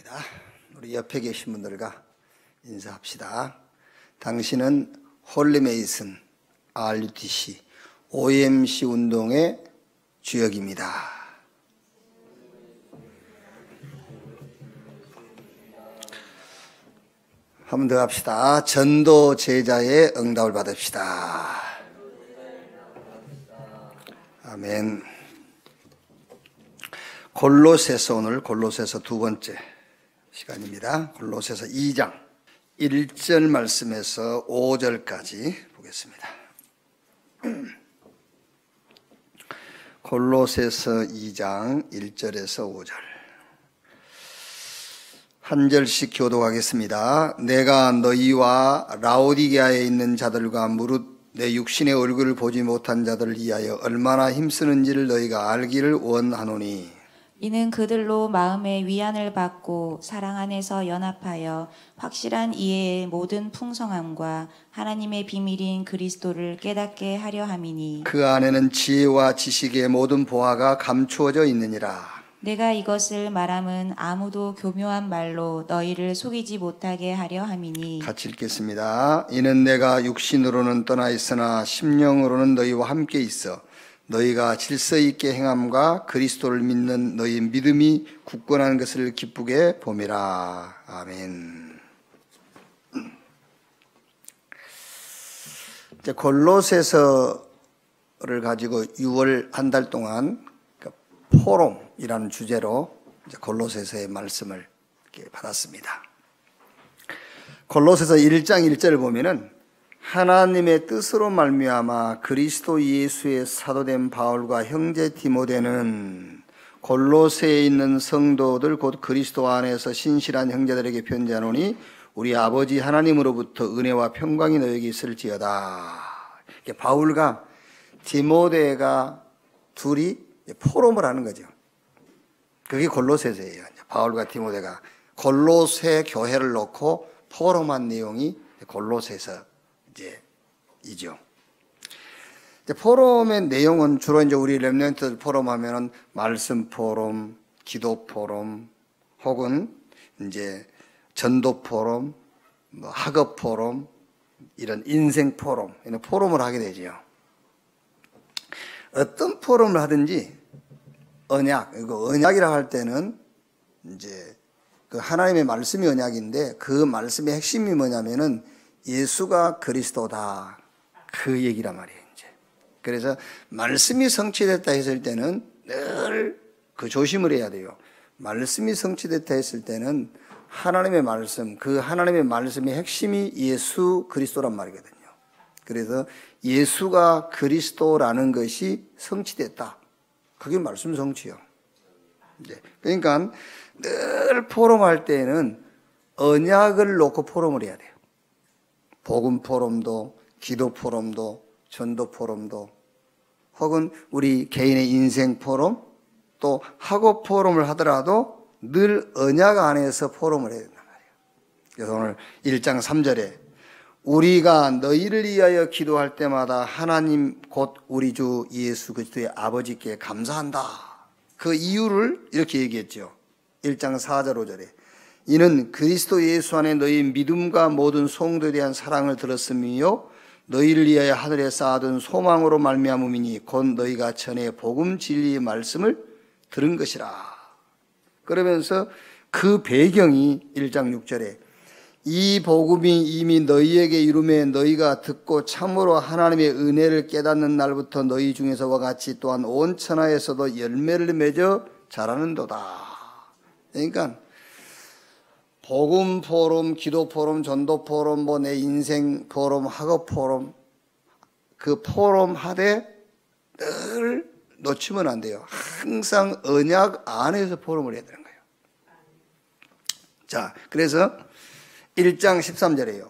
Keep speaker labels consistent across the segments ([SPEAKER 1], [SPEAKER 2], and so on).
[SPEAKER 1] 인사합니다. 우리 옆에 계신 분들과 인사합시다. 당신은 홀리메이슨, RUTC, OMC 운동의 주역입니다. 한 번 더 합시다. 전도 제자의 응답을 받읍시다. 아멘. 골로새서, 오늘 골로새서 두 번째 시간입니다. 골로새서 2장 1절 말씀에서 5절까지 보겠습니다. 골로새서 2장 1절에서 5절 한 절씩 교독하겠습니다. 내가 너희와 라오디게아에 있는 자들과 무릇 내 육신의 얼굴을 보지 못한 자들을 위하여 얼마나 힘쓰는지를 너희가 알기를 원하노니,
[SPEAKER 2] 이는 그들로 마음의 위안을 받고 사랑 안에서 연합하여 확실한 이해의 모든 풍성함과 하나님의 비밀인 그리스도를 깨닫게 하려 함이니,
[SPEAKER 1] 그 안에는 지혜와 지식의 모든 보화가 감추어져 있느니라.
[SPEAKER 2] 내가 이것을 말함은 아무도 교묘한 말로 너희를 속이지 못하게 하려 함이니,
[SPEAKER 1] 같이 읽겠습니다. 이는 내가 육신으로는 떠나 있으나 심령으로는 너희와 함께 있어 너희가 질서 있게 행함과 그리스도를 믿는 너희 믿음이 굳건한 것을 기쁘게 봄이라. 아멘. 이제 골로새서를 가지고 6월 한 달 동안 포럼이라는 주제로 이제 골로새서의 말씀을 이렇게 받았습니다. 골로새서 1장 1절을 보면은 하나님의 뜻으로 말미암아 그리스도 예수의 사도된 바울과 형제 디모데는 골로새에 있는 성도들 곧 그리스도 안에서 신실한 형제들에게 편지하노니 우리 아버지 하나님으로부터 은혜와 평강이 너에게 있을지어다. 바울과 디모데가 둘이 포럼을 하는 거죠. 그게 골로새서예요. 바울과 디모데가 골로새 교회를 놓고 포럼한 내용이 골로새서 이죠. 포럼의 내용은 주로 이제 우리 렘넌트들 포럼 하면은 말씀 포럼, 기도 포럼, 혹은 이제 전도 포럼, 학업 포럼, 이런 인생 포럼, 이런 포럼을 하게 되죠. 어떤 포럼을 하든지 언약이라 할 때는 이제 그 하나님의 말씀이 언약인데 그 말씀의 핵심이 뭐냐면은 예수가 그리스도다. 그 얘기란 말이에요, 이제. 그래서 말씀이 성취됐다 했을 때는 늘 그 조심을 해야 돼요. 말씀이 성취됐다 했을 때는 하나님의 말씀, 그 하나님의 말씀의 핵심이 예수 그리스도란 말이거든요. 그래서 예수가 그리스도라는 것이 성취됐다. 그게 말씀 성취요. 이제 그러니까 늘 포럼할 때는 언약을 놓고 포럼을 해야 돼요. 복음 포럼도, 기도 포럼도, 전도 포럼도, 혹은 우리 개인의 인생 포럼, 또 학업 포럼을 하더라도 늘 언약 안에서 포럼을 해야 된단 말이에요. 그래서 오늘 1장 3절에 우리가 너희를 위하여 기도할 때마다 하나님 곧 우리 주 예수 그리스도의 아버지께 감사한다. 그 이유를 이렇게 얘기했죠. 1장 4절 5절에 이는 그리스도 예수 안에 너희 믿음과 모든 성도에 대한 사랑을 들었음이요 너희를 위하여 하늘에 쌓아둔 소망으로 말미암음이니 곧 너희가 전에 복음 진리의 말씀을 들은 것이라. 그러면서 그 배경이 1장 6절에 이 복음이 이미 너희에게 이름에 너희가 듣고 참으로 하나님의 은혜를 깨닫는 날부터 너희 중에서와 같이 또한 온 천하에서도 열매를 맺어 자라는도다. 그러니까 복음 포럼, 기도 포럼, 전도 포럼, 내 인생 포럼, 학업 포럼, 그 포럼 하되 늘 놓치면 안 돼요. 항상 언약 안에서 포럼을 해야 되는 거예요. 자, 그래서 1장 13절에요.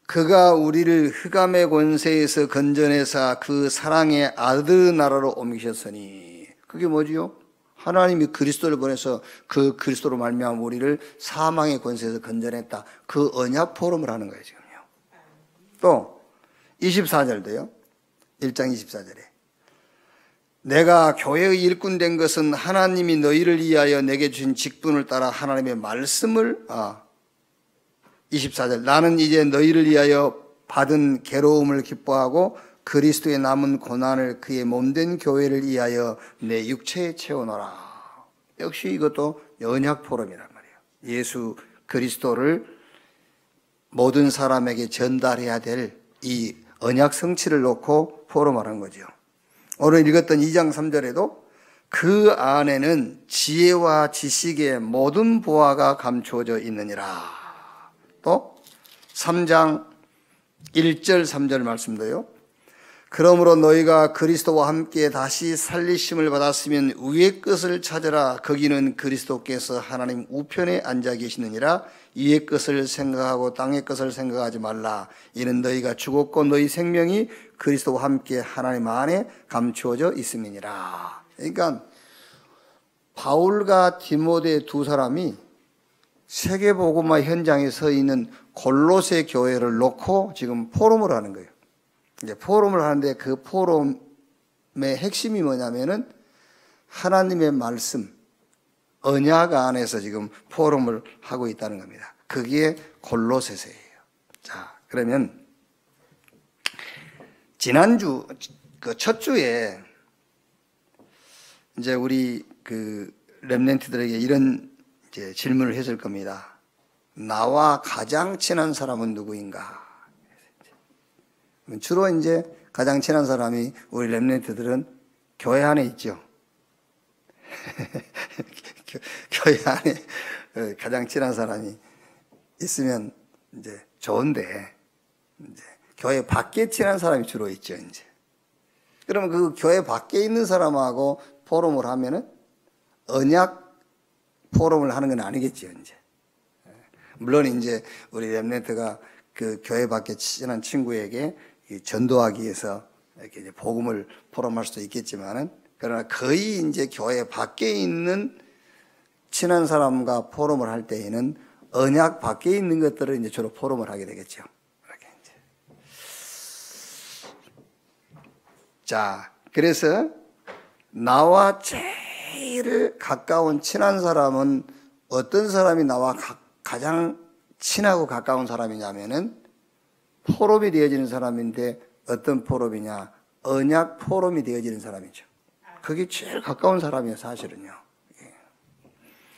[SPEAKER 1] 그가 우리를 흑암의 권세에서 건져내사 그 사랑의 아들 나라로 옮기셨으니, 그게 뭐지요? 하나님이 그리스도를 보내서 그 그리스도로 말미암아 우리를 사망의 권세에서 건져냈다. 그 언약 포럼을 하는 거예요, 지금요. 또 24절도요. 1장 24절에 내가 교회의 일꾼 된 것은 하나님이 너희를 위하여 내게 주신 직분을 따라 하나님의 말씀을 24절 나는 이제 너희를 위하여 받은 괴로움을 기뻐하고 그리스도의 남은 고난을 그의 몸된 교회를 위하여 내 육체에 채워넣어라. 역시 이것도 언약 포럼이란 말이에요. 예수 그리스도를 모든 사람에게 전달해야 될 이 언약 성취를 놓고 포럼하는 거죠. 오늘 읽었던 2장 3절에도 그 안에는 지혜와 지식의 모든 보화가 감추어져 있느니라. 또 3장 1절 3절 말씀도요. 그러므로 너희가 그리스도와 함께 다시 살리심을 받았으면 위의 것을 찾으라. 거기는 그리스도께서 하나님 우편에 앉아 계시느니라. 위의 것을 생각하고 땅의 것을 생각하지 말라. 이는 너희가 죽었고 너희 생명이 그리스도와 함께 하나님 안에 감추어져 있음이니라. 그러니까 바울과 디모데 두 사람이 세계복음화 현장에 서 있는 골로새 교회를 놓고 지금 포럼을 하는 거예요. 이제 포럼을 하는데 그 포럼의 핵심이 뭐냐면은 하나님의 말씀, 언약 안에서 지금 포럼을 하고 있다는 겁니다. 그게 골로새서예요. 자, 그러면 지난주 그 첫 주에 이제 우리 그 렘넌트들에게 이런 이제 질문을 했을 겁니다. 나와 가장 친한 사람은 누구인가? 주로 이제 가장 친한 사람이 우리 렘넌트들은 교회 안에 있죠. 교회 안에 가장 친한 사람이 있으면 이제 좋은데, 이제 교회 밖에 친한 사람이 주로 있죠, 이제. 그러면 그 교회 밖에 있는 사람하고 포럼을 하면은 언약 포럼을 하는 건 아니겠죠, 이제. 물론 이제 우리 렘넌트가 그 교회 밖에 친한 친구에게 전도하기 위해서 이렇게 이제 복음을 포럼할 수도 있겠지만은, 그러나 거의 이제 교회 밖에 있는 친한 사람과 포럼을 할 때에는 언약 밖에 있는 것들을 이제 주로 포럼을 하게 되겠죠. 이렇게 이제. 자, 그래서 나와 제일 가까운 친한 사람은 어떤 사람이 나와 가장 친하고 가까운 사람이냐면은 포럼이 되어지는 사람인데 어떤 포럼이냐? 언약 포럼이 되어지는 사람이죠. 그게 제일 가까운 사람이에요, 사실은요.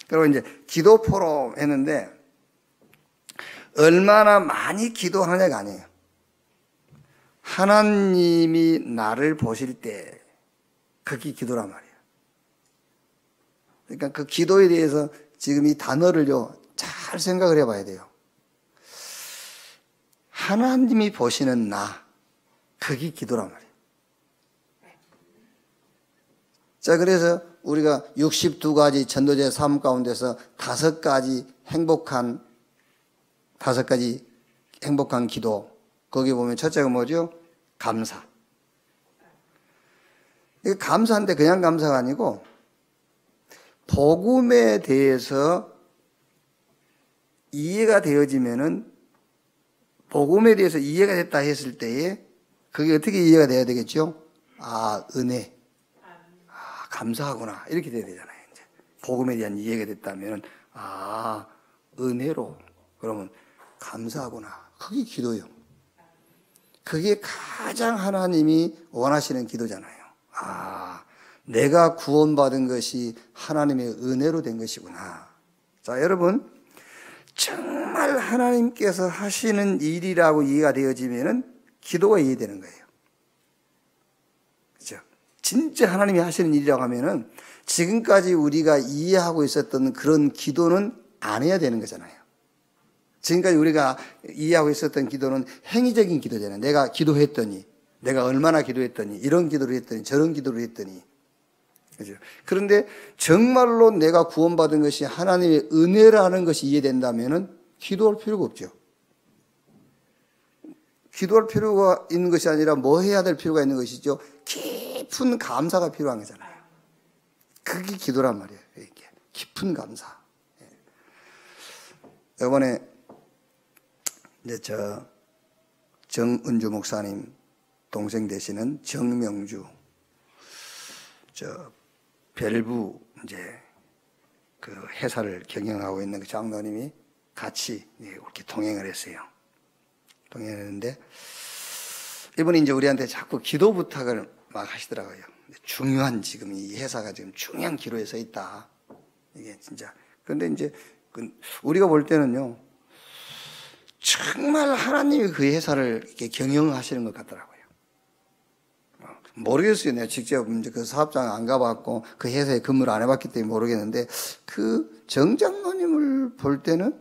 [SPEAKER 1] 그리고 이제 기도 포럼 했는데 얼마나 많이 기도하냐가 아니에요. 하나님이 나를 보실 때 그게 기도란 말이에요. 그러니까 그 기도에 대해서 지금 이 단어를요, 잘 생각을 해봐야 돼요. 하나님이 보시는 나, 그게 기도란 말이에요. 자, 그래서 우리가 62가지 전도제 삶 가운데서 5가지 행복한 기도, 거기 보면 첫째가 뭐죠? 감사. 이게 감사인데 그냥 감사가 아니고 복음에 대해서 이해가 되어지면은, 복음에 대해서 이해가 됐다 했을 때에 그게 어떻게 이해가 돼야 되겠죠? 은혜. 감사하구나. 이렇게 돼야 되잖아요. 이제 복음에 대한 이해가 됐다면, 은혜로. 그러면 감사하구나. 그게 기도예요. 그게 가장 하나님이 원하시는 기도잖아요. 내가 구원받은 것이 하나님의 은혜로 된 것이구나. 자, 여러분, 정말 하나님께서 하시는 일이라고 이해가 되어지면은 기도가 이해되는 거예요. 그렇죠? 진짜 하나님이 하시는 일이라고 하면은 지금까지 우리가 이해하고 있었던 그런 기도는 안 해야 되는 거잖아요. 지금까지 우리가 이해하고 있었던 기도는 행위적인 기도잖아요. 내가 기도했더니, 내가 얼마나 기도했더니, 이런 기도를 했더니, 저런 기도를 했더니. 그죠? 그런데 정말로 내가 구원받은 것이 하나님의 은혜라는 것이 이해된다면은 기도할 필요가 없죠. 기도할 필요가 있는 것이 아니라 뭐 해야 될 필요가 있는 것이죠. 깊은 감사가 필요한 거잖아요. 그게 기도란 말이에요. 이게 깊은 감사. 이번에 이제 정은주 목사님 동생 되시는 정명주, 벨브 이제 그 회사를 경영하고 있는 그 장로님이 같이 이렇게 동행을 했어요. 동행했는데 이분이 이제 우리한테 자꾸 기도 부탁을 막 하시더라고요. 중요한 지금 이 회사가 지금 중요한 기로에 서 있다. 이게 진짜. 그런데 이제 우리가 볼 때는요, 정말 하나님이 그 회사를 이렇게 경영하시는 것 같더라고요. 모르겠어요. 내가 직접 이제 그 사업장 안 가봤고 그 회사에 근무를 안 해봤기 때문에 모르겠는데 그 정장로님을 볼 때는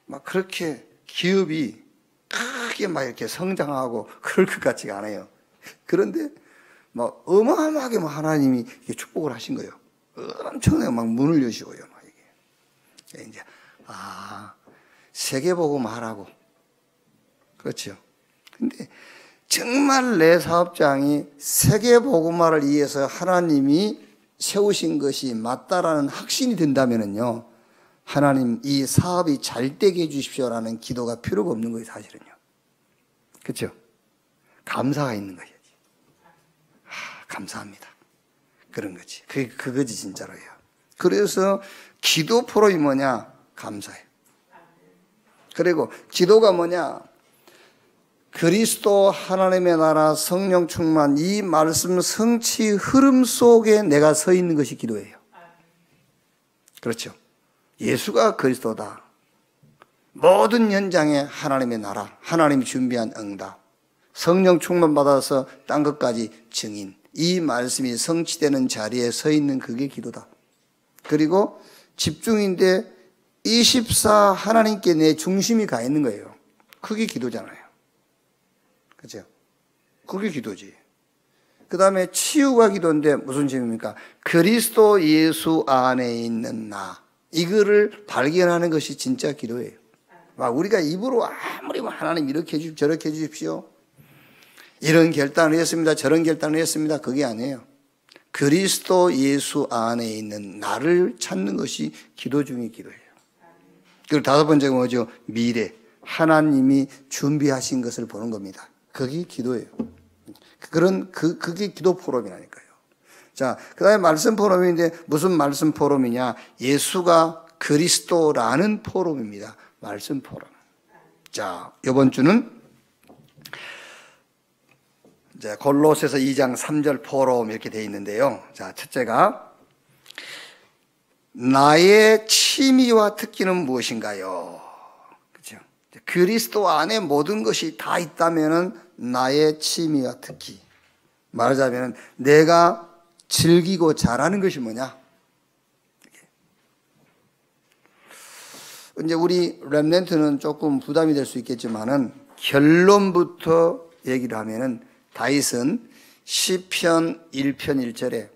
[SPEAKER 1] 막 그렇게 기업이 크게 막 이렇게 성장하고 그럴 것 같지가 않아요. 그런데 막 어마어마하게 막 하나님이 이렇게 축복을 하신 거예요. 엄청나게 막 문을 여시고요. 막 이게 이제 세계복음 하라고. 그렇죠. 근데 정말 내 사업장이 세계복음화를 위해서 하나님이 세우신 것이 맞다라는 확신이 든다면요, 하나님 이 사업이 잘 되게 해주십시오라는 기도가 필요가 없는 거예요, 사실은요. 그렇죠? 감사가 있는 거예요. 감사합니다. 그런 거지. 그거지 진짜로요. 그래서 기도 프로이 뭐냐? 감사해요. 그리고 기도가 뭐냐? 그리스도 하나님의 나라 성령 충만 이 말씀 성취 흐름 속에 내가 서 있는 것이 기도예요. 그렇죠. 예수가 그리스도다. 모든 현장에 하나님의 나라, 하나님이 준비한 응답, 성령 충만 받아서 딴 것까지 증인, 이 말씀이 성취되는 자리에 서 있는 그게 기도다. 그리고 집중인데 24 하나님께 내 중심이 가 있는 거예요. 그게 기도잖아요. 그죠? 그게 기도지. 그 다음에 치유가 기도인데 무슨 점입니까? 그리스도 예수 안에 있는 나. 이거를 발견하는 것이 진짜 기도예요. 막 우리가 입으로 아무리 하나님 이렇게 해주십시오, 저렇게 해주십시오. 이런 결단을 했습니다, 저런 결단을 했습니다. 그게 아니에요. 그리스도 예수 안에 있는 나를 찾는 것이 기도 중의 기도예요. 그리고 다섯 번째가 뭐죠? 미래. 하나님이 준비하신 것을 보는 겁니다. 그게 기도예요. 그게 기도 포럼이라니까요. 자, 그 다음에 말씀 포럼인데 무슨 말씀 포럼이냐? 예수가 그리스도라는 포럼입니다. 말씀 포럼. 자, 이번 주는 이제 골로새서 2장 3절 포럼 이렇게 되어 있는데요. 자, 첫째가 나의 취미와 특기는 무엇인가요? 그렇죠? 그리스도 안에 모든 것이 다 있다면은 나의 취미와 특기. 말하자면 내가 즐기고 잘하는 것이 뭐냐? 이제 우리 렘넌트는 조금 부담이 될 수 있겠지만은 결론부터 얘기를 하면은 다윗은 시편 1편 1절에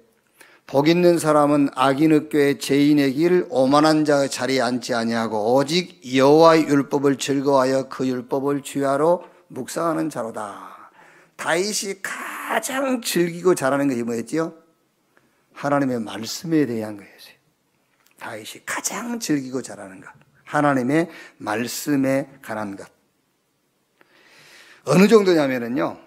[SPEAKER 1] 복 있는 사람은 악인의 죄인의 길 오만한 자의 자리에 앉지 아니하고 오직 여호와의 율법을 즐거워하여 그 율법을 주야로 묵상하는 자로다. 다윗이 가장 즐기고 잘하는 것이 뭐였지요? 하나님의 말씀에 대한 거였어요. 다윗이 가장 즐기고 잘하는 것. 하나님의 말씀에 관한 것. 어느 정도냐면요.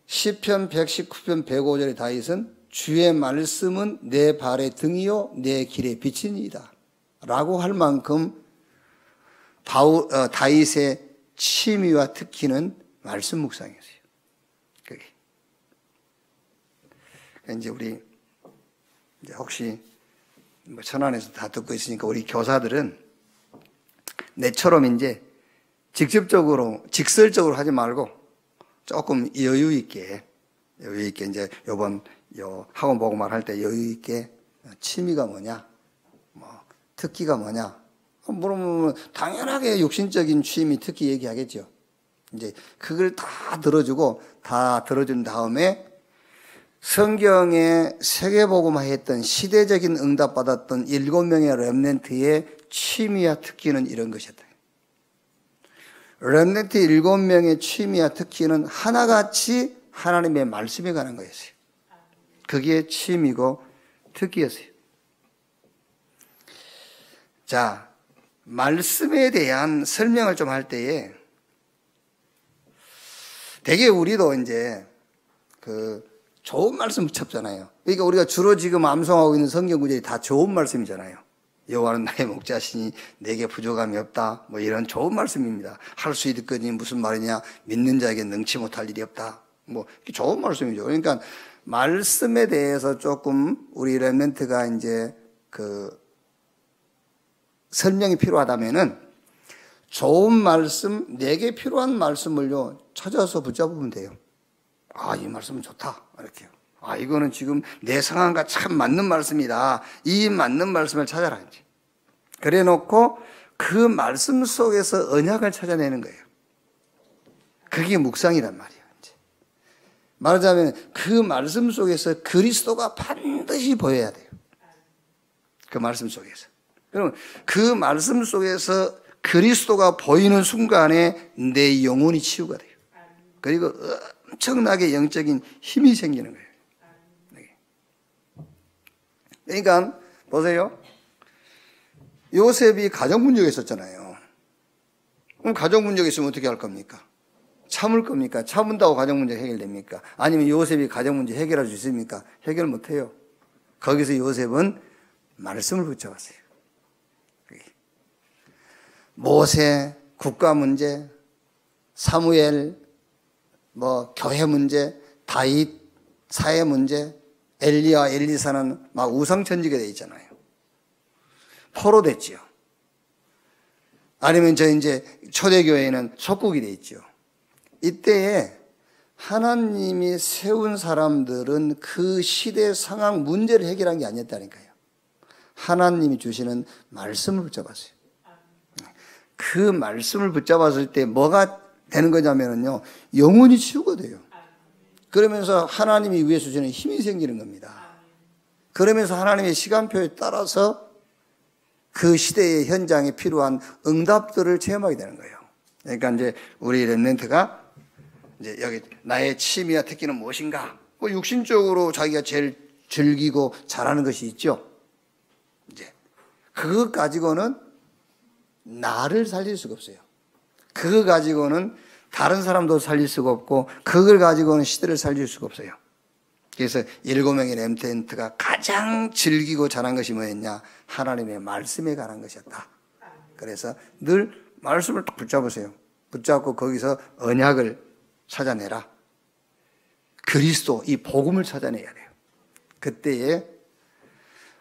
[SPEAKER 1] 시편 119편 105절의 다윗은 주의 말씀은 내 발의 등이요 내 길의 빛이니이다 라고 할 만큼 다윗의 취미와 특기는 말씀 묵상이었어요. 그게. 이제 우리 이제 혹시 천안에서 다 듣고 있으니까 우리 교사들은 내처럼 이제 직설적으로 하지 말고 조금 여유 있게 이제 요번 학원 보고말 할 때 여유 있게 취미가 뭐냐, 특기가 뭐냐, 물으면 당연하게 육신적인 취미, 특기 얘기하겠죠. 이제 그걸 다 들어준 다음에 성경에 세계복음화했던 시대적인 응답받았던 7명의 렘넌트의 취미와 특기는 이런 것이었다. 렘넌트 7명의 취미와 특기는 하나같이 하나님의 말씀에 관한 거였어요. 그게 취미고 특기였어요. 자, 말씀에 대한 설명을 좀 할 때에 되게 우리도 이제 좋은 말씀 붙잡잖아요. 그러니까 우리가 주로 지금 암송하고 있는 성경 구절이 다 좋은 말씀이잖아요. 여호와는 나의 목자시니 내게 부족함이 없다. 뭐 이런 좋은 말씀입니다. 할 수 있거니 무슨 말이냐? 믿는 자에게 능치 못할 일이 없다. 뭐 좋은 말씀이죠. 그러니까 말씀에 대해서 조금 우리 렘넌트가 이제 그 설명이 필요하다면은 좋은 말씀, 내게 필요한 말씀을요 찾아서 붙잡으면 돼요. 아, 이 말씀은 좋다. 이렇게요. 아, 이거는 지금 내 상황과 참 맞는 말씀이다. 이 맞는 말씀을 찾아라. 이제. 그래 놓고 그 말씀 속에서 언약을 찾아내는 거예요. 그게 묵상이란 말이에요. 이제. 말하자면 그 말씀 속에서 그리스도가 반드시 보여야 돼요. 그 말씀 속에서. 그럼 그 말씀 속에서 그리스도가 보이는 순간에 내 영혼이 치유가 돼요. 그리고 엄청나게 영적인 힘이 생기는 거예요. 그러니까 보세요. 요셉이 가정 문제가 있었잖아요. 그럼 가정 문제가 있으면 어떻게 할 겁니까? 참을 겁니까? 참은다고 가정 문제가 해결됩니까? 아니면 요셉이 가정 문제 해결할 수 있습니까? 해결 못해요. 거기서 요셉은 말씀을 붙잡았어요. 모세, 국가 문제, 사무엘, 뭐 교회 문제, 다윗, 사회 문제, 엘리야, 엘리사는 막 우상천지가 되어 있잖아요. 포로됐지요. 아니면 이제 초대교회는 속국이 되어 있죠. 이때에 하나님이 세운 사람들은 그 시대 상황 문제를 해결한 게 아니었다니까요. 하나님이 주시는 말씀을 붙잡았어요. 그 말씀을 붙잡았을 때 뭐가 되는 거냐면요, 영혼이 치유가 돼요. 그러면서 하나님이 위에 주시는 힘이 생기는 겁니다. 그러면서 하나님의 시간표에 따라서 그 시대의 현장에 필요한 응답들을 체험하게 되는 거예요. 그러니까 이제 우리 렘넌트가 이제 여기 나의 취미와 특기는 무엇인가? 뭐 육신적으로 자기가 제일 즐기고 잘하는 것이 있죠. 이제 그것 가지고는 나를 살릴 수가 없어요. 그거 가지고는 다른 사람도 살릴 수가 없고 그걸 가지고는 시대를 살릴 수가 없어요. 그래서 7명의 렘넌트가 가장 즐기고 잘한 것이 뭐였냐? 하나님의 말씀에 관한 것이었다. 그래서 늘 말씀을 딱 붙잡으세요. 붙잡고 거기서 언약을 찾아내라. 그리스도, 이 복음을 찾아내야 돼요. 그때에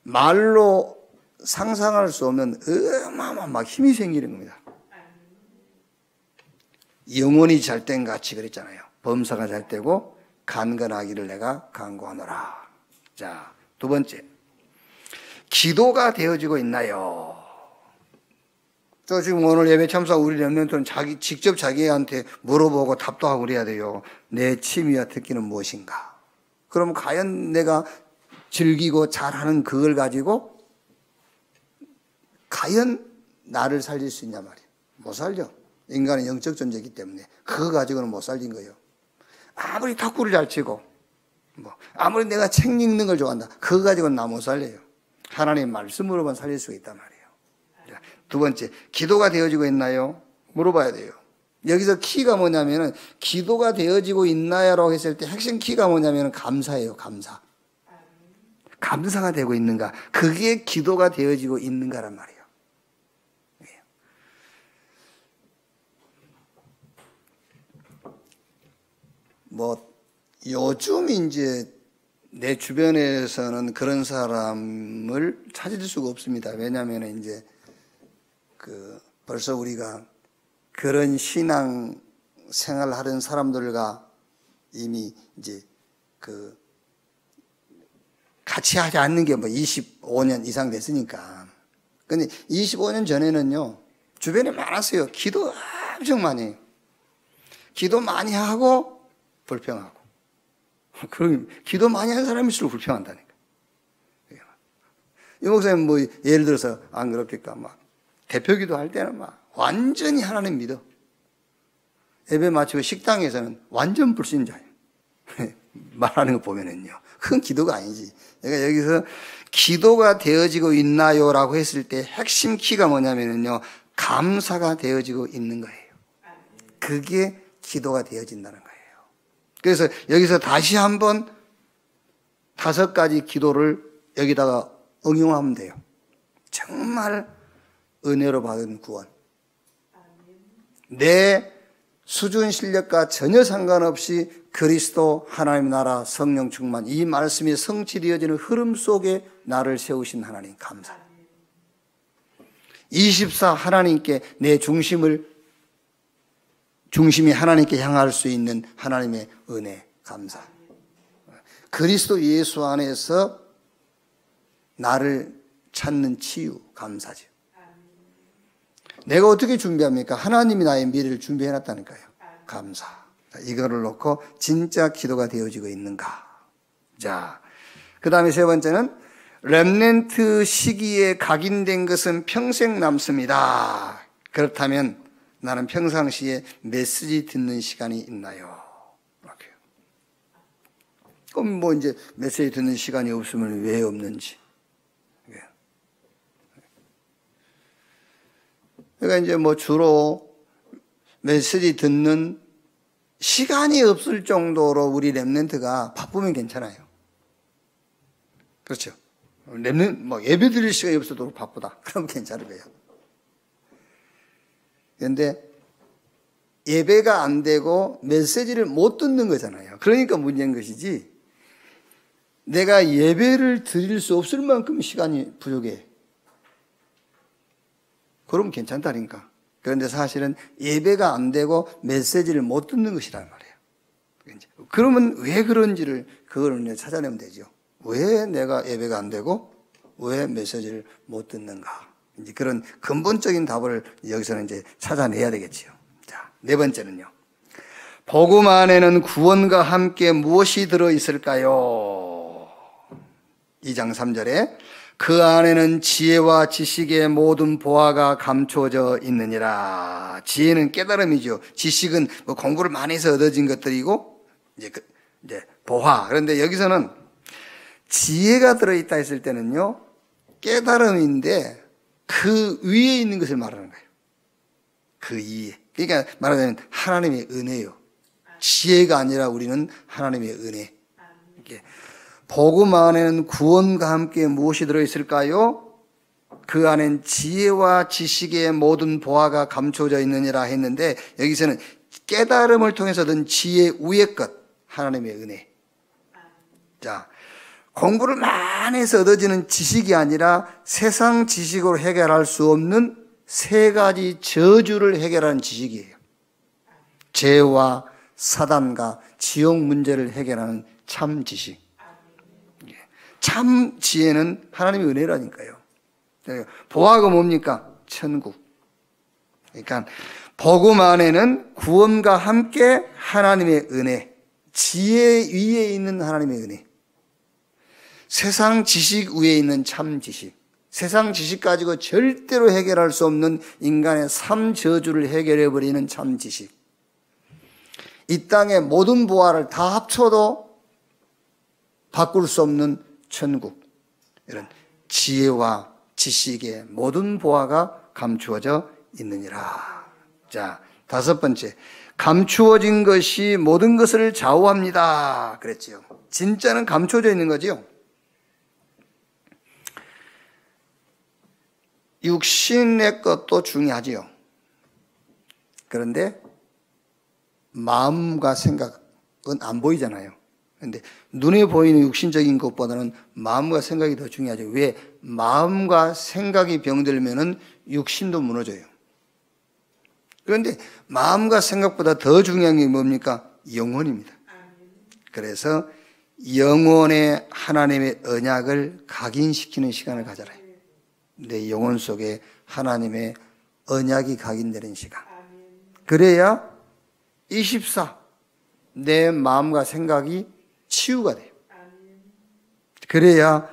[SPEAKER 1] 말로 상상할 수 없는 어마어마한 막 힘이 생기는 겁니다. 영혼이 잘된 같이 그랬잖아요. 범사가 잘되고 간건하기를 내가 간구하노라. 자, 두 번째, 기도가 되어지고 있나요? 저 지금 오늘 예배 참사 우리 렘넌트는 직접 자기한테 물어보고 답도 하고 그래야 돼요. 내 취미와 특기는 무엇인가? 그럼 과연 내가 즐기고 잘하는 그걸 가지고 과연 나를 살릴 수 있냐 말이에요. 못 살려. 인간은 영적 존재이기 때문에 그거 가지고는 못 살린 거예요. 아무리 탁구를 잘 치고 아무리 내가 책 읽는 걸 좋아한다, 그거 가지고는 나 못 살려요. 하나님의 말씀으로만 살릴 수 있단 말이에요. 자, 두 번째, 기도가 되어지고 있나요? 물어봐야 돼요. 여기서 키가 뭐냐면은 기도가 되어지고 있나요라고 했을 때 핵심 키가 뭐냐면은 감사예요. 감사. 감사가 되고 있는가? 그게 기도가 되어지고 있는가란 말이에요. 뭐 요즘 이제 내 주변에서는 그런 사람을 찾을 수가 없습니다. 왜냐하면 이제 벌써 우리가 그런 신앙 생활을 하는 사람들과 이미 이제 같이 하지 않는 게 뭐 25년 이상 됐으니까. 근데 25년 전에는요, 주변에 많았어요. 기도 엄청 많이 해요. 기도 많이 하고 불평하고. 그럼 기도 많이 하는 사람일수록 불평한다니까. 이 목사님 뭐 예를 들어서 안 그렇겠까? 막 대표기도 할 때는 막 완전히 하나님 믿어. 예배 마치고 식당에서는 완전 불신자예요. 말하는 거 보면은요, 그건 기도가 아니지. 그러니까 여기서 기도가 되어지고 있나요라고 했을 때 핵심 키가 뭐냐면은요, 감사가 되어지고 있는 거예요. 그게 기도가 되어진다는 거예요. 그래서 여기서 다시 한번 5가지 기도를 여기다가 응용하면 돼요. 정말 은혜로 받은 구원. 내 수준 실력과 전혀 상관없이 그리스도 하나님 나라 성령 충만 이 말씀이 성취되어지는 흐름 속에 나를 세우신 하나님 감사. 24 하나님께 내 중심이 하나님께 향할 수 있는 하나님의 은혜 감사. 그리스도 예수 안에서 나를 찾는 치유 감사죠. 내가 어떻게 준비합니까? 하나님이 나의 미래를 준비해놨다니까요. 감사. 이거를 놓고 진짜 기도가 되어지고 있는가. 자, 그 다음에 세 번째는 렘넌트 시기에 각인된 것은 평생 남습니다. 그렇다면 나는 평상시에 메시지 듣는 시간이 있나요? 이렇게요. 그럼 뭐 이제 메시지 듣는 시간이 없으면 왜 없는지. 그러니까 이제 뭐 주로 메시지 듣는 시간이 없을 정도로 우리 렘넌트가 바쁘면 괜찮아요. 그렇죠. 뭐 예배 드릴 시간이 없어도 바쁘다. 그럼 괜찮을 거예요. 그런데 예배가 안 되고 메시지를 못 듣는 거잖아요. 그러니까 문제인 것이지 내가 예배를 드릴 수 없을 만큼 시간이 부족해. 그럼 괜찮다니까. 그런데 사실은 예배가 안 되고 메시지를 못 듣는 것이란 말이에요. 그러면 왜 그런지를 그걸 찾아내면 되죠. 왜 내가 예배가 안 되고 왜 메시지를 못 듣는가? 이제 그런 근본적인 답을 여기서는 이제 찾아내야 되겠지요. 자, 네 번째는요. 복음 안에는 구원과 함께 무엇이 들어 있을까요? 2장 3절에 그 안에는 지혜와 지식의 모든 보화가 감춰져 있느니라. 지혜는 깨달음이죠. 지식은 뭐 공부를 많이 해서 얻어진 것들이고 이제 보화. 그런데 여기서는 지혜가 들어있다 했을 때는요, 깨달음인데 그 위에 있는 것을 말하는 거예요. 그 위에. 그러니까 말하자면 하나님의 은혜요. 지혜가 아니라 우리는 하나님의 은혜. 이렇게. 복음 안에는 구원과 함께 무엇이 들어있을까요? 그 안엔 지혜와 지식의 모든 보화가 감춰져 있느니라 했는데 여기서는 깨달음을 통해서 얻은 지혜 위의 것, 하나님의 은혜. 자, 공부를 많이 해서 얻어지는 지식이 아니라 세상 지식으로 해결할 수 없는 3가지 저주를 해결하는 지식이에요. 죄와 사단과 지옥 문제를 해결하는 참 지식. 참 지혜는 하나님의 은혜라니까요. 보화가 뭡니까? 천국. 그러니까 복음 안에는 구원과 함께 하나님의 은혜, 지혜 위에 있는 하나님의 은혜, 세상 지식 위에 있는 참 지식, 세상 지식 가지고 절대로 해결할 수 없는 인간의 삶 저주를 해결해버리는 참 지식, 이 땅의 모든 보화를 다 합쳐도 바꿀 수 없는 천국, 이런 지혜와 지식의 모든 보화가 감추어져 있느니라. 자, 5번째, 감추어진 것이 모든 것을 좌우합니다. 그랬지요. 진짜는 감춰져 있는 거지요. 육신의 것도 중요하지요. 그런데 마음과 생각은 안 보이잖아요. 그런데 눈에 보이는 육신적인 것보다는 마음과 생각이 더 중요하죠. 왜? 마음과 생각이 병들면은 육신도 무너져요. 그런데 마음과 생각보다 더 중요한 게 뭡니까? 영혼입니다. 그래서 영혼의 하나님의 언약을 각인시키는 시간을 가져라. 내 영혼 속에 하나님의 언약이 각인되는 시간. 그래야 24, 내 마음과 생각이 치유가 돼요. 그래야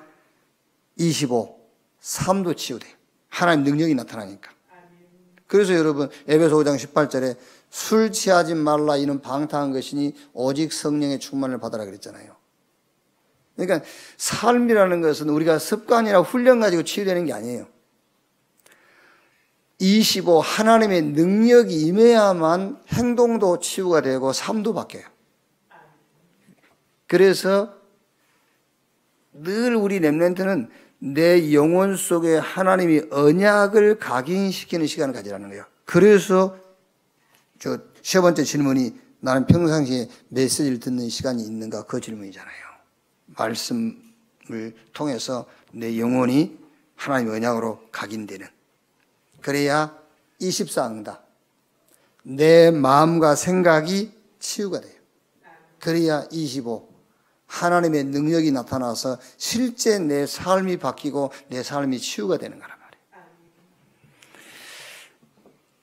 [SPEAKER 1] 25, 삶도 치유돼요. 하나님 능력이 나타나니까. 그래서 여러분 에베소 5장 18절에 술 취하지 말라 이는 방탕한 것이니 오직 성령의 충만을 받아라 그랬잖아요. 그러니까 삶이라는 것은 우리가 습관이나 훈련 가지고 치유되는 게 아니에요. 25, 하나님의 능력이 임해야만 행동도 치유가 되고 삶도 바뀌어요. 그래서 늘 우리 렘넌트는 내 영혼 속에 하나님이 언약을 각인시키는 시간을 가지라는 거예요. 그래서 세 번째 질문이 나는 평상시에 메시지를 듣는 시간이 있는가? 그 질문이잖아요. 말씀을 통해서 내 영혼이 하나님의 언약으로 각인되는. 그래야 24응답. 내 마음과 생각이 치유가 돼요. 그래야 25. 하나님의 능력이 나타나서 실제 내 삶이 바뀌고 내 삶이 치유가 되는 거란 말이에요.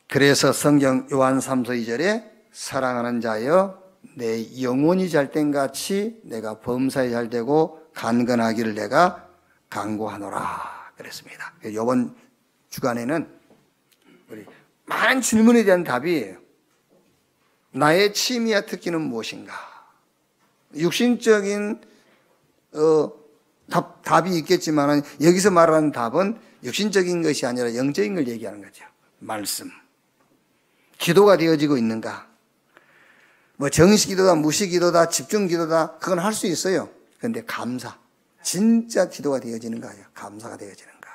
[SPEAKER 1] 그래서 성경 요한 3서 2절에 사랑하는 자여 내 영혼이 잘된 같이 내가 범사에 잘되고 간건하기를 내가 간구하노라 그랬습니다. 이번 주간에는 우리 많은 질문에 대한 답이에요. 나의 취미와 특기는 무엇인가? 육신적인 답이 있겠지만 여기서 말하는 답은 육신적인 것이 아니라 영적인 걸 얘기하는 거죠. 말씀. 기도가 되어지고 있는가? 뭐 정식 기도다, 무식 기도다, 집중 기도다, 그건 할 수 있어요. 그런데 감사. 진짜 기도가 되어지는가요? 감사가 되어지는가?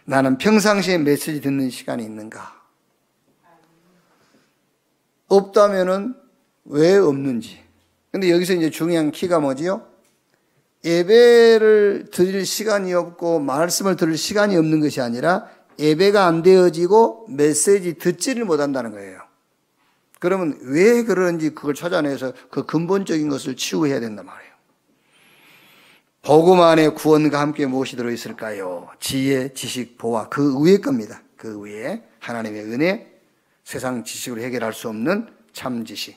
[SPEAKER 1] 나는 평상시에 메시지 듣는 시간이 있는가? 없다면은 왜 없는지. 근데 여기서 이제 중요한 키가 뭐지요? 예배를 드릴 시간이 없고 말씀을 들을 시간이 없는 것이 아니라 예배가 안 되어지고 메시지 듣지를 못한다는 거예요. 그러면 왜 그러는지 그걸 찾아내서 그 근본적인 것을 치유해야 된단 말이에요. 복음 안에 구원과 함께 무엇이 들어있을까요? 지혜, 지식, 보화. 그 위에 겁니다. 그 위에 하나님의 은혜, 세상 지식으로 해결할 수 없는 참 지식.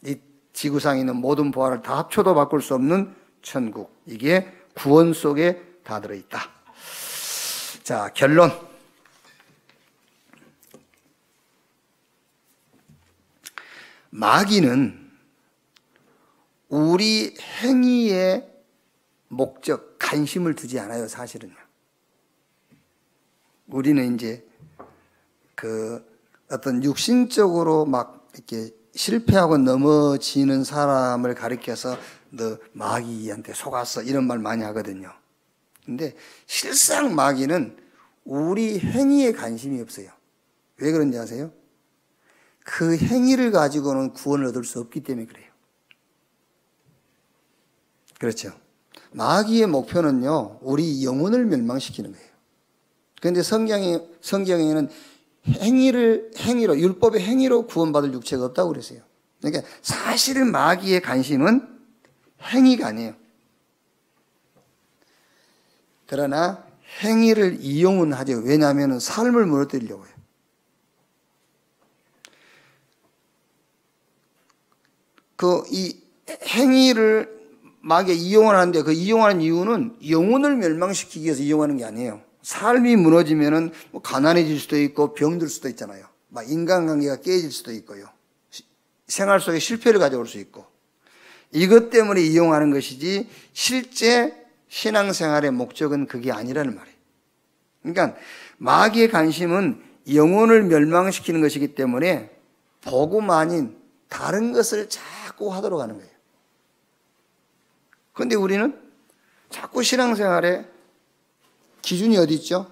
[SPEAKER 1] 이 지구상에 있는 모든 보화를 다 합쳐도 바꿀 수 없는 천국. 이게 구원 속에 다 들어있다. 자, 결론. 마귀는 우리 행위에 목적, 관심을 두지 않아요, 사실은요. 우리는 이제 어떤 육신적으로 막 이렇게 실패하고 넘어지는 사람을 가리켜서 너 마귀한테 속았어 이런 말 많이 하거든요. 근데 실상 마귀는 우리 행위에 관심이 없어요. 왜 그런지 아세요? 그 행위를 가지고는 구원을 얻을 수 없기 때문에 그래요. 그렇죠. 마귀의 목표는요, 우리 영혼을 멸망시키는 거예요. 그런데 성경에는 행위로, 율법의 행위로 구원받을 육체가 없다고 그랬어요. 그러니까 사실은 마귀의 관심은 행위가 아니에요. 그러나 행위를 이용은 하죠. 왜냐하면 삶을 무너뜨리려고 해요. 이 행위를 마귀가 이용을 하는데 그 이용하는 이유는 영혼을 멸망시키기 위해서 이용하는 게 아니에요. 삶이 무너지면은 뭐 가난해질 수도 있고 병들 수도 있잖아요. 막 인간관계가 깨질 수도 있고요. 생활 속에 실패를 가져올 수 있고. 이것 때문에 이용하는 것이지 실제 신앙생활의 목적은 그게 아니라는 말이에요. 그러니까 마귀의 관심은 영혼을 멸망시키는 것이기 때문에 복음 아닌 다른 것을 자꾸 하도록 하는 거예요. 그런데 우리는 자꾸 신앙생활에 기준이 어디 있죠?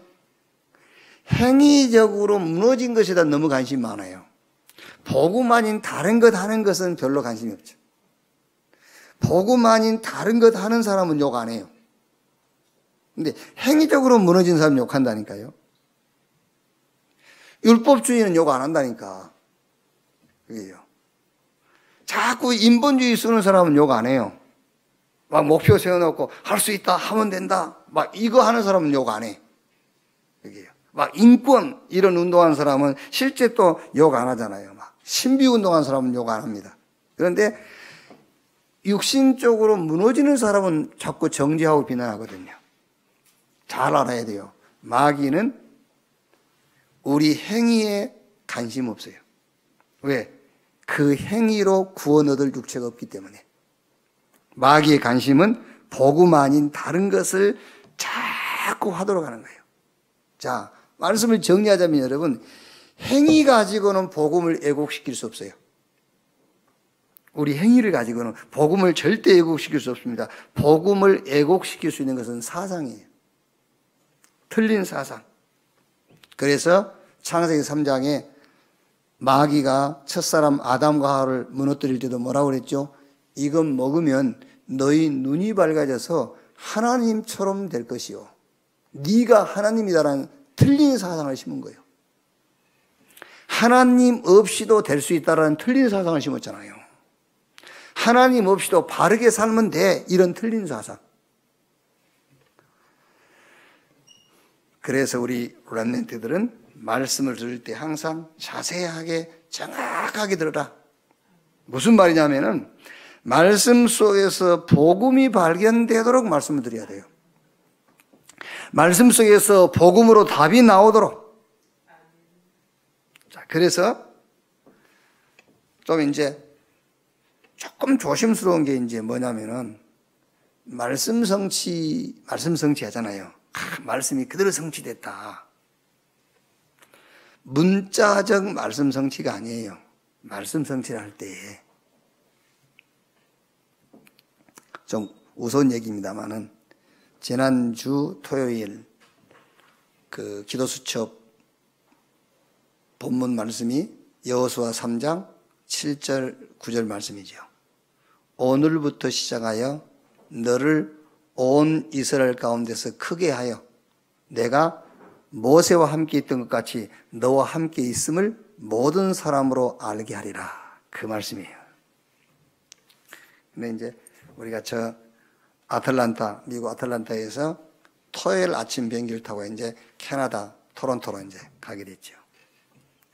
[SPEAKER 1] 행위적으로 무너진 것에다 너무 관심이 많아요. 복음 아닌 다른 것 하는 것은 별로 관심이 없죠. 복음 아닌 다른 것 하는 사람은 욕 안 해요. 근데 행위적으로 무너진 사람 욕한다니까요. 율법주의는 욕 안 한다니까. 그게요. 자꾸 인본주의 쓰는 사람은 욕 안 해요. 막 목표 세워놓고 할 수 있다, 하면 된다. 막 이거 하는 사람은 욕 안 해. 그게요. 막 인권 이런 운동하는 사람은 실제 또 욕 안 하잖아요. 막 신비 운동하는 사람은 욕 안 합니다. 그런데 육신적으로 무너지는 사람은 자꾸 정죄하고 비난하거든요. 잘 알아야 돼요. 마귀는 우리 행위에 관심 없어요. 왜? 그 행위로 구원 얻을 육체가 없기 때문에. 마귀의 관심은 복음 아닌 다른 것을 자꾸 하도록 하는 거예요. 자, 말씀을 정리하자면 여러분, 행위 가지고는 복음을 애곡시킬 수 없어요. 우리 행위를 가지고는 복음을 절대 왜곡시킬 수 없습니다. 복음을 왜곡시킬 수 있는 것은 사상이에요. 틀린 사상. 그래서 창세기 3장에 마귀가 첫사람 아담과 하와를 무너뜨릴 때도 뭐라고 그랬죠? 이건 먹으면 너희 눈이 밝아져서 하나님처럼 될 것이요. 네가 하나님이다라는 틀린 사상을 심은 거예요. 하나님 없이도 될 수 있다라는 틀린 사상을 심었잖아요. 하나님 없이도 바르게 살면 돼. 이런 틀린 사상. 그래서 우리 렘넌트들은 말씀을 들을 때 항상 자세하게 정확하게 들어라. 무슨 말이냐면은 말씀 속에서 복음이 발견되도록 말씀을 드려야 돼요. 말씀 속에서 복음으로 답이 나오도록. 자, 그래서 좀 이제 조금 조심스러운 게 이제 뭐냐면은 말씀 성취 하잖아요. 말씀이 그대로 성취됐다. 문자적 말씀 성취가 아니에요. 말씀 성취를 할 때에 좀 우스운 얘기입니다만은 지난주 토요일 그 기도수첩 본문 말씀이 여호수아 3장 7절 9절 말씀이죠. 오늘부터 시작하여 너를 온 이스라엘 가운데서 크게 하여 내가 모세와 함께 있던 것 같이 너와 함께 있음을 모든 사람으로 알게 하리라. 그 말씀이에요. 근데 이제 우리가 미국 아틀란타에서 토요일 아침 비행기를 타고 이제 캐나다 토론토로 이제 가게 됐죠.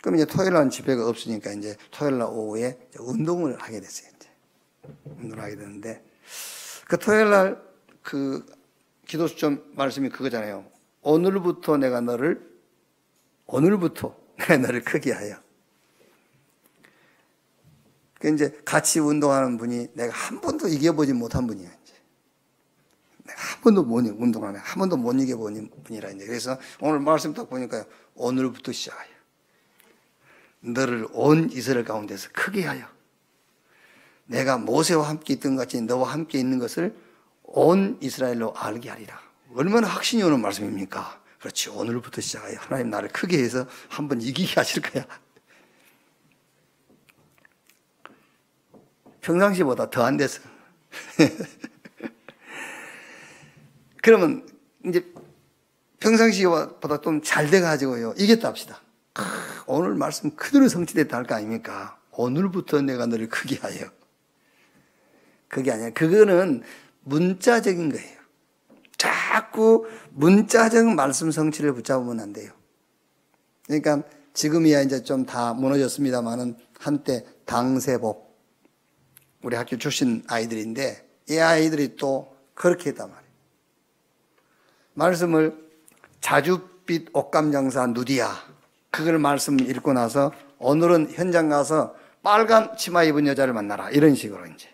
[SPEAKER 1] 그럼 이제 토요일 날 집회가 없으니까 이제 토요일 날 오후에 운동을 하게 됐어요. 이제 운동을 하게 됐는데 그 토요일 날 그 기도수점 말씀이 그거잖아요. 오늘부터 내가 너를 크게 하여. 그 이제 같이 운동하는 분이 내가 한 번도 이겨보지 못한 분이에요. 이제. 내가 한 번도 운동하면 한 번도 못 이겨본 분이라 이제. 그래서 오늘 말씀 딱 보니까요. 오늘부터 시작하여 너를 온 이스라엘 가운데서 크게 하여 내가 모세와 함께 있던 것 같이 너와 함께 있는 것을 온 이스라엘로 알게 하리라. 얼마나 확신이 오는 말씀입니까? 그렇지. 오늘부터 시작하여 하나님 나를 크게 해서 한번 이기게 하실 거야. 평상시보다 더 안 돼서. 그러면 이제 평상시보다 좀 잘 돼가지고요. 이겼다 합시다. 오늘 말씀 그대로 성취됐다 할 거 아닙니까? 오늘부터 내가 너를 크게 하여. 그게 아니야. 그거는 문자적인 거예요. 자꾸 문자적 말씀 성취를 붙잡으면 안 돼요. 그러니까 지금이야 이제 좀 다 무너졌습니다만은 한때 당세복 우리 학교 출신 아이들인데 이 아이들이 또 그렇게 했단 말이에요. 말씀을 자줏빛 옷감장사 누디야 그걸 말씀 읽고 나서 오늘은 현장 가서 빨간 치마 입은 여자를 만나라 이런 식으로 이제.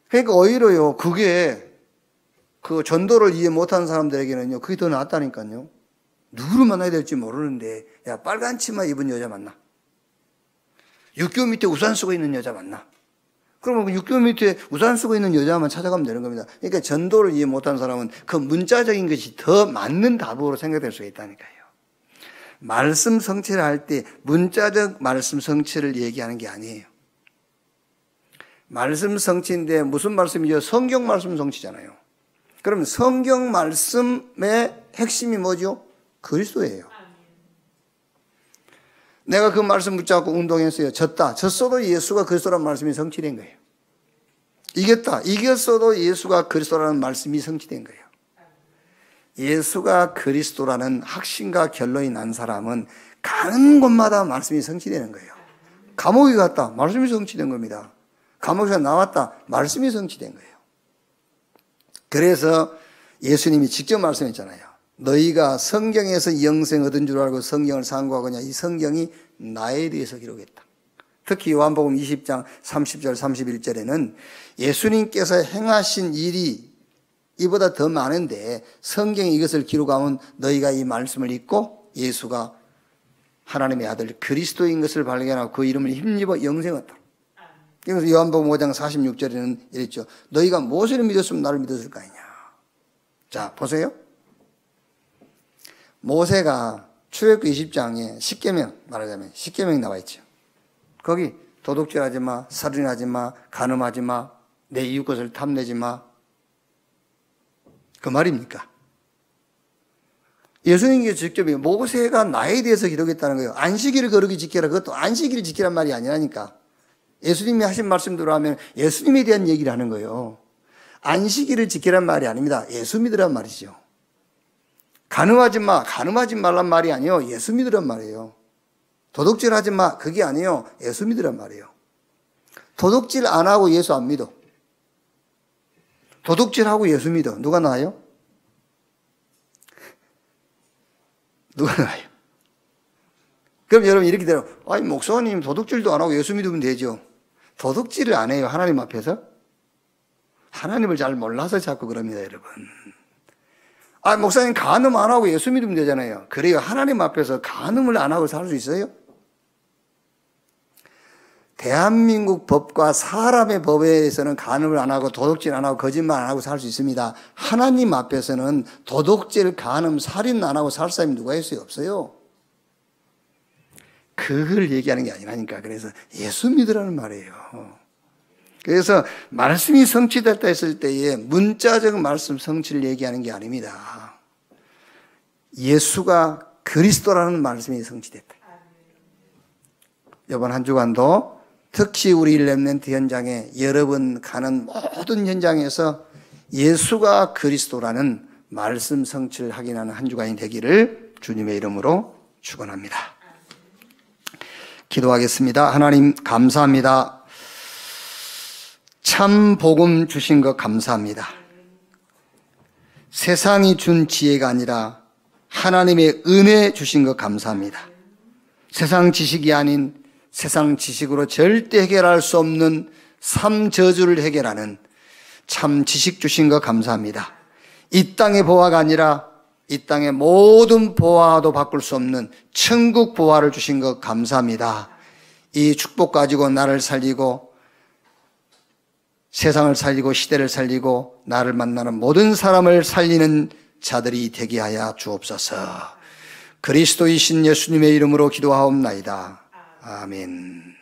[SPEAKER 1] 그러니까 오히려요, 그게 그 전도를 이해 못하는 사람들에게는요, 그게 더 낫다니까요. 누구를 만나야 될지 모르는데, 야, 빨간 치마 입은 여자 만나. 육교 밑에 우산 쓰고 있는 여자 만나. 그러면 그 육교 밑에 우산 쓰고 있는 여자만 찾아가면 되는 겁니다. 그러니까 전도를 이해 못하는 사람은 그 문자적인 것이 더 맞는 답으로 생각될 수가 있다니까요. 말씀 성취를 할 때 문자적 말씀 성취를 얘기하는 게 아니에요. 말씀 성취인데 무슨 말씀이죠? 성경 말씀 성취잖아요. 그럼 성경 말씀의 핵심이 뭐죠? 그리스도예요. 내가 그 말씀 붙잡고 운동했어요. 졌어도 예수가 그리스도라는 말씀이 성취된 거예요. 이겼어도 예수가 그리스도라는 말씀이 성취된 거예요. 예수가 그리스도라는 확신과 결론이 난 사람은 가는 곳마다 말씀이 성취되는 거예요. 감옥에 갔다. 말씀이 성취된 겁니다. 감옥에서 나왔다. 말씀이 성취된 거예요. 그래서 예수님이 직접 말씀했잖아요. 너희가 성경에서 영생 얻은 줄 알고 성경을 상고하거냐. 이 성경이 나에 대해서 기록했다. 특히 요한복음 20장 30절 31절에는 예수님께서 행하신 일이 이보다 더 많은데 성경이 이것을 기록하면 너희가 이 말씀을 읽고 예수가 하나님의 아들 그리스도인 것을 발견하고 그 이름을 힘입어 영생 얻다. 그래서 요한복음 5장 46절에는 이랬죠. 너희가 모세를 믿었으면 나를 믿었을 거 아니냐. 자, 보세요. 모세가 출애굽기 20장에 10계명 말하자면 10계명이 나와 있죠. 거기 도둑질하지 마, 살인하지 마, 간음하지 마, 내 이웃 것을 탐내지 마. 그 말입니까? 예수님께서 직접 모세가 나에 대해서 기록했다는 거예요. 안식일을 거룩히 지켜라. 그것도 안식일을 지키란 말이 아니라니까. 예수님이 하신 말씀대로 하면 예수님에 대한 얘기를 하는 거예요. 안식일을 지키란 말이 아닙니다. 예수 믿으란 말이죠. 간음하지 마, 간음하지 말란 말이 아니에요. 예수 믿으란 말이에요. 도둑질하지 마, 그게 아니에요. 예수 믿으란 말이에요. 도둑질 안 하고 예수 안 믿어. 도둑질하고 예수 믿어. 누가 나아요? 누가 나아요? 그럼 여러분 이렇게 되면 아니 목사님 도둑질도 안 하고 예수 믿으면 되죠. 도둑질을 안 해요. 하나님 앞에서. 하나님을 잘 몰라서 자꾸 그럽니다, 여러분. 아, 목사님 간음 안 하고 예수 믿으면 되잖아요. 그래요. 하나님 앞에서 간음을 안 하고 살 수 있어요? 대한민국 법과 사람의 법에서는 간음을 안 하고 도둑질 안 하고 거짓말 안 하고 살 수 있습니다. 하나님 앞에서는 도둑질, 간음, 살인 안 하고 살 사람이 누가 있어요? 없어요. 그걸 얘기하는 게 아니라니까. 그래서 예수 믿으라는 말이에요. 그래서 말씀이 성취됐다 했을 때에 문자적 말씀 성취를 얘기하는 게 아닙니다. 예수가 그리스도라는 말씀이 성취됐다. 이번 한 주간도 특히 우리 렘넌트 현장에 여러분 가는 모든 현장에서 예수가 그리스도라는 말씀 성취를 확인하는 한 주간이 되기를 주님의 이름으로 축원합니다. 기도하겠습니다. 하나님 감사합니다. 참 복음 주신 것 감사합니다. 세상이 준 지혜가 아니라 하나님의 은혜 주신 것 감사합니다. 세상 지식이 아닌 세상 지식으로 절대 해결할 수 없는 삼저주를 해결하는 참 지식 주신 것 감사합니다. 이 땅의 보화가 아니라 이 땅의 모든 보화도 바꿀 수 없는 천국 보화를 주신 것 감사합니다. 이 축복 가지고 나를 살리고 세상을 살리고 시대를 살리고 나를 만나는 모든 사람을 살리는 자들이 되게 하여 주옵소서. 그리스도이신 예수님의 이름으로 기도하옵나이다. 아멘.